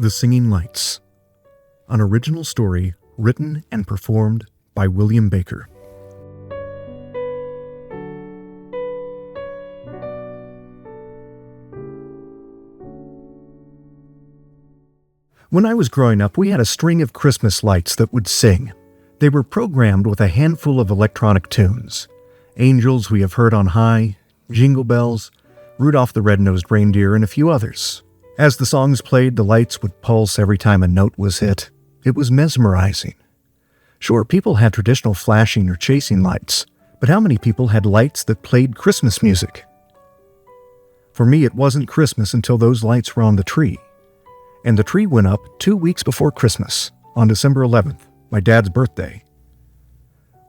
The Singing Lights, an original story written and performed by William Baker. When I was growing up, we had a string of Christmas lights that would sing. They were programmed with a handful of electronic tunes. Angels We Have Heard on High, Jingle Bells, Rudolph the Red-Nosed Reindeer, and a few others. As the songs played, the lights would pulse every time a note was hit. It was mesmerizing. Sure, people had traditional flashing or chasing lights, but how many people had lights that played Christmas music? For me, it wasn't Christmas until those lights were on the tree. And the tree went up 2 weeks before Christmas, on December 11th, my dad's birthday.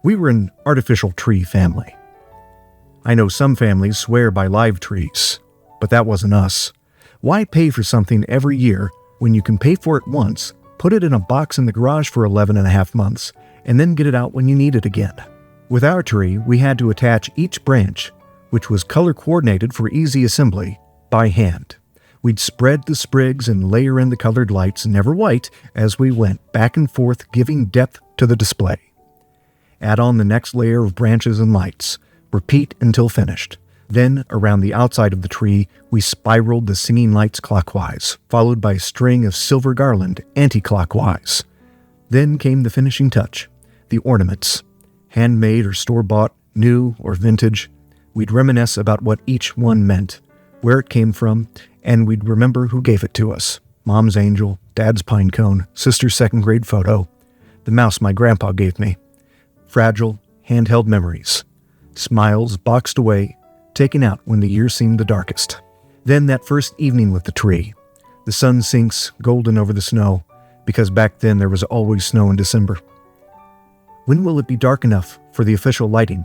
We were an artificial tree family. I know some families swear by live trees, but that wasn't us. Why pay for something every year when you can pay for it once, put it in a box in the garage for 11 and a half months, and then get it out when you need it again? With our tree, we had to attach each branch, which was color-coordinated for easy assembly, by hand. We'd spread the sprigs and layer in the colored lights, never white, as we went back and forth, giving depth to the display. Add on the next layer of branches and lights. Repeat until finished. Then, around the outside of the tree, we spiraled the singing lights clockwise, followed by a string of silver garland anti-clockwise. Then came the finishing touch, the ornaments. Handmade or store-bought, new or vintage. We'd reminisce about what each one meant, where it came from, and we'd remember who gave it to us. Mom's angel, Dad's pine cone, Sister's second-grade photo, the mouse my grandpa gave me. Fragile, handheld memories. Smiles boxed away, taken out when the year seemed the darkest. Then that first evening with the tree. The sun sinks golden over the snow, because back then there was always snow in December. When will it be dark enough for the official lighting?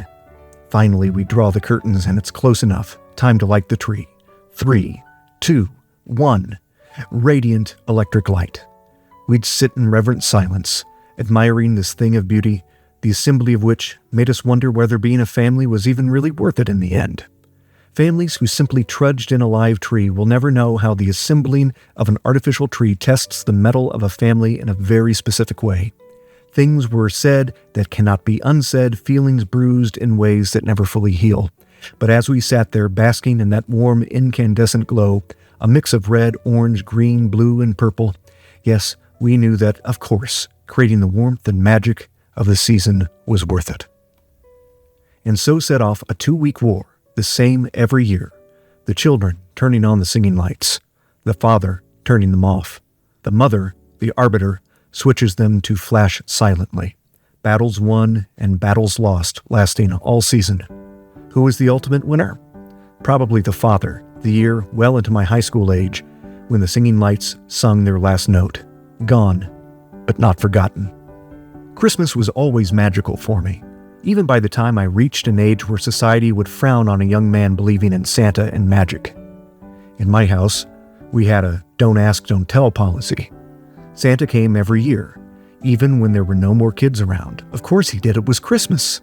Finally, we draw the curtains and it's close enough. Time to light the tree. 3, 2, 1. Radiant electric light. We'd sit in reverent silence, admiring this thing of beauty, the assembly of which made us wonder whether being a family was even really worth it in the end. Families who simply trudged in a live tree will never know how the assembling of an artificial tree tests the mettle of a family in a very specific way. Things were said that cannot be unsaid, feelings bruised in ways that never fully heal. But as we sat there basking in that warm, incandescent glow, a mix of red, orange, green, blue, and purple, yes, we knew that, of course, creating the warmth and magic of the season was worth it. And so set off a 2-week war, the same every year. The children turning on the singing lights, the father turning them off. The mother, the arbiter, switches them to flash silently. Battles won and battles lost, lasting all season. Who was the ultimate winner? Probably the father, the year well into my high school age, when the singing lights sung their last note. Gone, but not forgotten. Christmas was always magical for me, even by the time I reached an age where society would frown on a young man believing in Santa and magic. In my house, we had a don't ask, don't tell policy. Santa came every year, even when there were no more kids around. Of course he did, it was Christmas.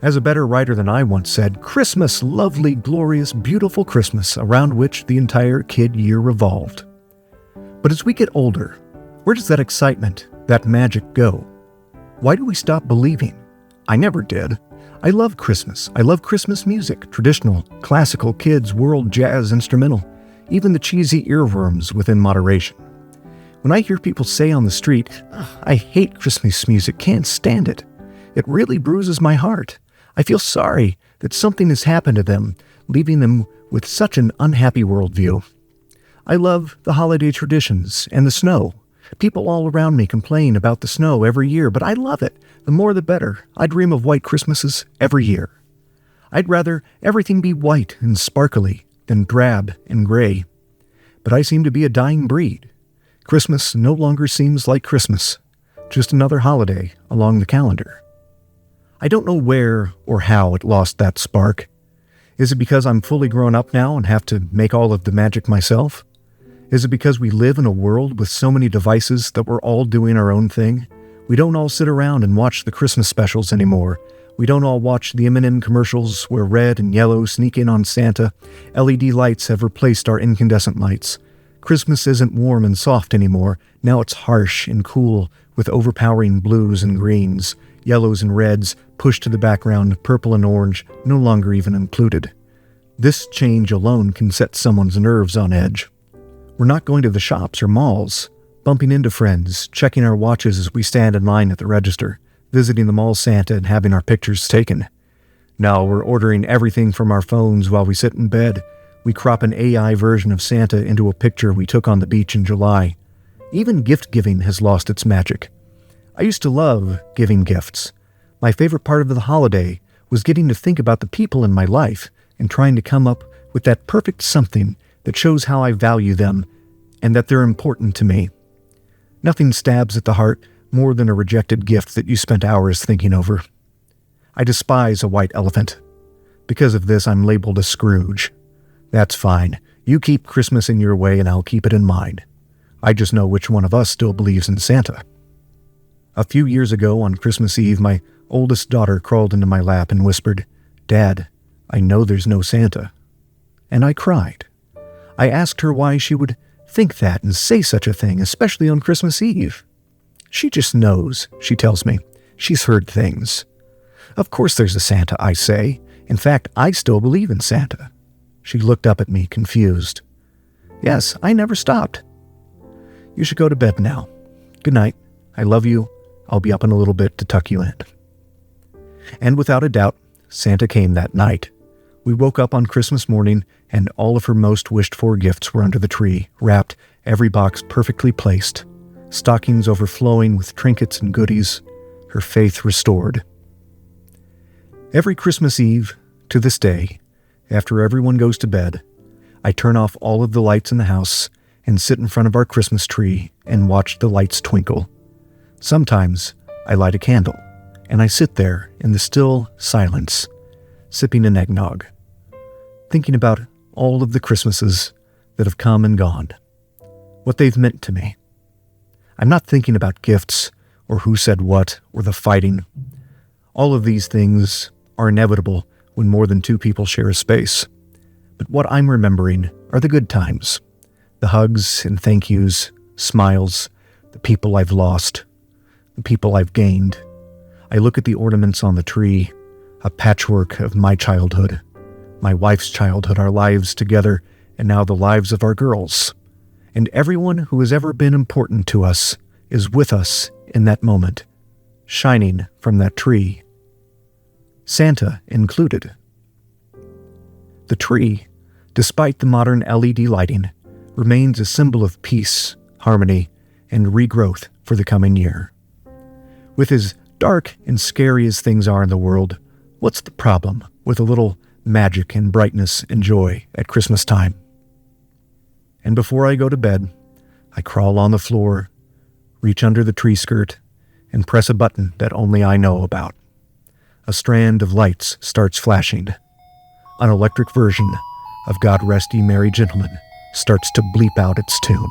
As a better writer than I once said, Christmas, lovely, glorious, beautiful Christmas, around which the entire kid year revolved. But as we get older, where does that excitement, that magic go? Why do we stop believing? I never did. I love Christmas. I love Christmas music, traditional, classical, kids, world, jazz, instrumental, even the cheesy earworms within moderation. When I hear people say on the street, I hate Christmas music, can't stand it, it really bruises my heart. I feel sorry that something has happened to them, leaving them with such an unhappy worldview. I love the holiday traditions and the snow. People all around me complain about the snow every year, but I love it. The more the better. I dream of white Christmases every year. I'd rather everything be white and sparkly than drab and gray. But I seem to be a dying breed. Christmas no longer seems like Christmas, just another holiday along the calendar. I don't know where or how it lost that spark. Is it because I'm fully grown up now and have to make all of the magic myself? Is it because we live in a world with so many devices that we're all doing our own thing? We don't all sit around and watch the Christmas specials anymore. We don't all watch the M&M commercials where red and yellow sneak in on Santa. LED lights have replaced our incandescent lights. Christmas isn't warm and soft anymore. Now it's harsh and cool, with overpowering blues and greens, yellows and reds pushed to the background, purple and orange no longer even included. This change alone can set someone's nerves on edge. We're not going to the shops or malls, bumping into friends, checking our watches as we stand in line at the register, visiting the mall Santa and having our pictures taken. No, we're ordering everything from our phones while we sit in bed. We crop an AI version of Santa into a picture we took on the beach in July. Even gift giving has lost its magic. I used to love giving gifts. My favorite part of the holiday was getting to think about the people in my life and trying to come up with that perfect something that shows how I value them and that they're important to me. Nothing stabs at the heart more than a rejected gift that you spent hours thinking over. I despise a white elephant. Because of this, I'm labeled a Scrooge. That's fine. You keep Christmas in your way and I'll keep it in mine. I just know which one of us still believes in Santa. A few years ago on Christmas Eve, my oldest daughter crawled into my lap and whispered, "Dad, I know there's no Santa." And I cried. I asked her why she would think that and say such a thing, especially on Christmas Eve. She just knows, she tells me. She's heard things. Of course there's a Santa, I say. In fact, I still believe in Santa. She looked up at me, confused. Yes, I never stopped. You should go to bed now. Good night. I love you. I'll be up in a little bit to tuck you in. And without a doubt, Santa came that night. We woke up on Christmas morning, and all of her most wished-for gifts were under the tree, wrapped, every box perfectly placed, stockings overflowing with trinkets and goodies, her faith restored. Every Christmas Eve, to this day, after everyone goes to bed, I turn off all of the lights in the house and sit in front of our Christmas tree and watch the lights twinkle. Sometimes I light a candle, and I sit there in the still silence, sipping an eggnog, thinking about all of the Christmases that have come and gone, what they've meant to me. I'm not thinking about gifts or who said what or the fighting. All of these things are inevitable when more than two people share a space. But what I'm remembering are the good times, the hugs and thank yous, smiles, the people I've lost, the people I've gained. I look at the ornaments on the tree, a patchwork of my childhood, my wife's childhood, our lives together, and now the lives of our girls. And everyone who has ever been important to us is with us in that moment, shining from that tree. Santa included. The tree, despite the modern LED lighting, remains a symbol of peace, harmony, and regrowth for the coming year. With as dark and scary as things are in the world, what's the problem with a little magic and brightness and joy at Christmas time? And before I go to bed, I crawl on the floor, reach under the tree skirt, and press a button that only I know about. A strand of lights starts flashing. An electric version of God Rest Ye Merry Gentlemen starts to bleep out its tune.